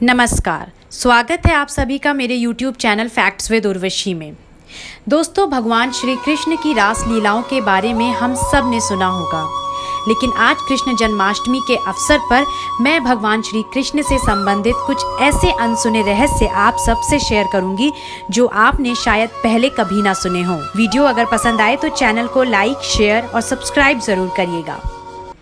नमस्कार, स्वागत है आप सभी का मेरे YouTube channel facts with Urvashi में। दोस्तों, भगवान श्री कृष्ण की रास लीलाओं के बारे में हम सब ने सुना होगा, लेकिन आज कृष्ण जन्माष्टमी के अवसर पर मैं भगवान श्री कृष्ण से संबंधित कुछ ऐसे अनसुने रहस्य आप सबसे शेयर करूंगी जो आपने शायद पहले कभी ना सुने हों। वीडियो अगर पसंद आए तो चैनल को लाइक, शेयर और सब्सक्राइब जरूर करिएगा।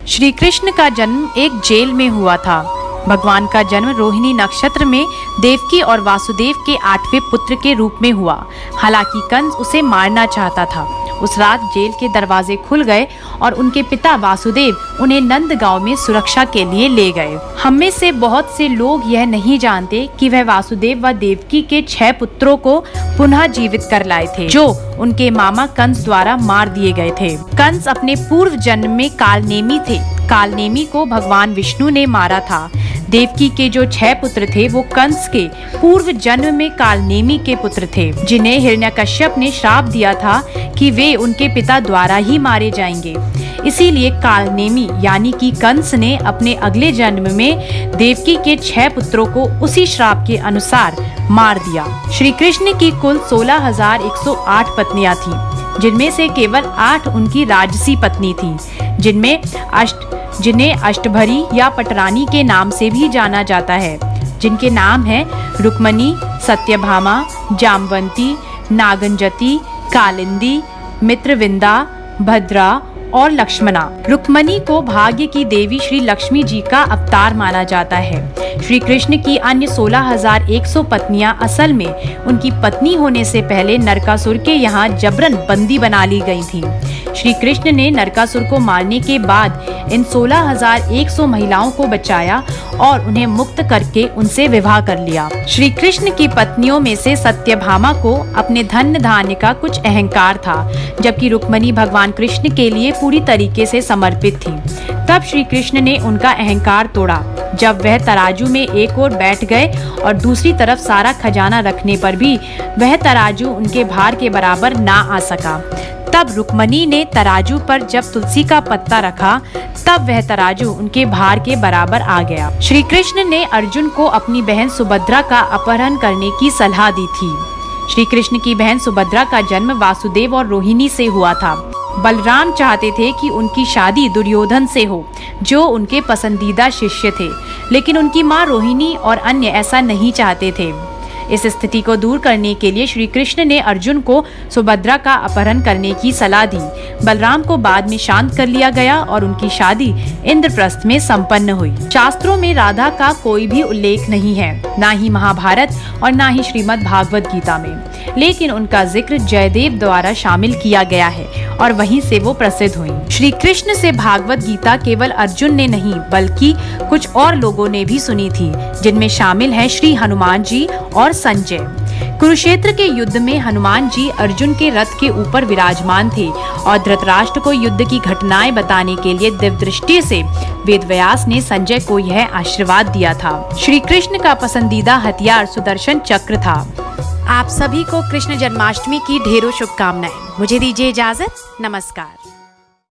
श्री कृष्ण का जन्म एक जेल में हुआ था। भगवान का जन्म रोहिणी नक्षत्र में देवकी और वासुदेव के 8वें पुत्र के रूप में हुआ। हालांकि कंस उसे मारना चाहता था। उस रात जेल के दरवाजे खुल गए और उनके पिता वासुदेव उन्हें नंदगांव में सुरक्षा के लिए ले गए। हम में से बहुत से लोग यह नहीं जानते कि वह वासुदेव व देवकी के 6 पुत्रों को पुनः जीवित कर लाए थे, जो उनके मामा कंस द्वारा मार दिए गए थे। कंस अपने पूर्व जन्म में कालनेमी थे। कालनेमी को भगवान विष्णु ने मारा था। देवकी के जो 6 पुत्र थे वो कंस के पूर्व जन्म में कालनेमी के पुत्र थे, जिन्हें हिरण्यकश्यप ने श्राप दिया था कि वे उनके पिता द्वारा ही मारे जाएंगे। इसीलिए कालनेमी यानी कि कंस ने अपने अगले जन्म में देवकी के 6 पुत्रों को उसी श्राप के अनुसार मार दिया। श्री कृष्ण की कुल 16,108 पत्नियां थीं, जिनमें से केवल 8 उनकी राजसी पत्नी थीं, जिन्हें अष्टभरी या पटरानी के नाम से भी जाना जाता है, जिनके नाम हैं रुक्मणी, सत्यभामा, जामवंती, नागंजती, कालिंदी, मित्रविंदा, भद्रा और लक्ष्मणा। रुक्मणी को भाग्य की देवी श्री लक्ष्मी जी का अवतार माना जाता है। श्री कृष्ण की अन्य 16,100 पत्नियां असल में उनकी पत्नी होने से पहले नरकासुर के यहाँ जबरन बंदी बना ली गई थीं। श्री कृष्ण ने नरकासुर को मारने के बाद इन 16,100 महिलाओं को बचाया और उन्हें मुक्त करके उनसे विवाह कर लिया। श्री कृष्ण की पत्नियों में से सत्यभामा को अपने धन धान्य का कुछ अहंकार था, जबकि रुक्मणी भगवान कृष्ण के लिए पूरी तरीके से समर्पित थी। तब श्री कृष्ण ने उनका अहंकार तोड़ा। जब वह तराजू में एक ओर बैठ गए और दूसरी तरफ सारा खजाना रखने पर भी वह तराजू उनके भार के बराबर ना आ सका। तब रुक्मणी ने तराजू पर जब तुलसी का पत्ता रखा, तब वह तराजू उनके भार के बराबर आ गया। श्री कृष्ण ने अर्जुन को अपनी बहन सुभद्रा का अपहरण करने की सलाह दी थी। श्री कृष्ण की बहन सुभद्रा का जन्म वासुदेव और रोहिणी से हुआ था। बलराम चाहते थे कि उनकी शादी दुर्योधन से हो, जो उनके पसंदीदा शिष्य थे, लेकिन उनकी माँ रोहिणी और अन्य ऐसा नहीं चाहते थे। इस स्थिति को दूर करने के लिए श्री कृष्ण ने अर्जुन को सुभद्रा का अपहरण करने की सलाह दी। बलराम को बाद में शांत कर लिया गया और उनकी शादी इंद्रप्रस्थ में संपन्न हुई। शास्त्रों में राधा का कोई भी उल्लेख नहीं है, ना ही महाभारत और ना ही श्रीमद् भागवत गीता में, लेकिन उनका जिक्र जयदेव द्वारा शामिल किया गया है और वहीं से वो प्रसिद्ध हुई। श्री कृष्ण से भागवत गीता केवल अर्जुन ने नहीं बल्कि कुछ और लोगों ने भी सुनी थी, जिनमें शामिल हैं श्री हनुमान जी और संजय। कुरुक्षेत्र के युद्ध में हनुमान जी अर्जुन के रथ के ऊपर विराजमान थे और धृतराष्ट्र को युद्ध की घटनाएं बताने के लिए दिव्यदृष्टि से वेदव्यास ने संजय को यह आशीर्वाद दिया था। श्री कृष्ण का पसंदीदा हथियार सुदर्शन चक्र था। आप सभी को कृष्ण जन्माष्टमी की ढेरों शुभकामनाएं। मुझे दीजिए इजाजत। नमस्कार।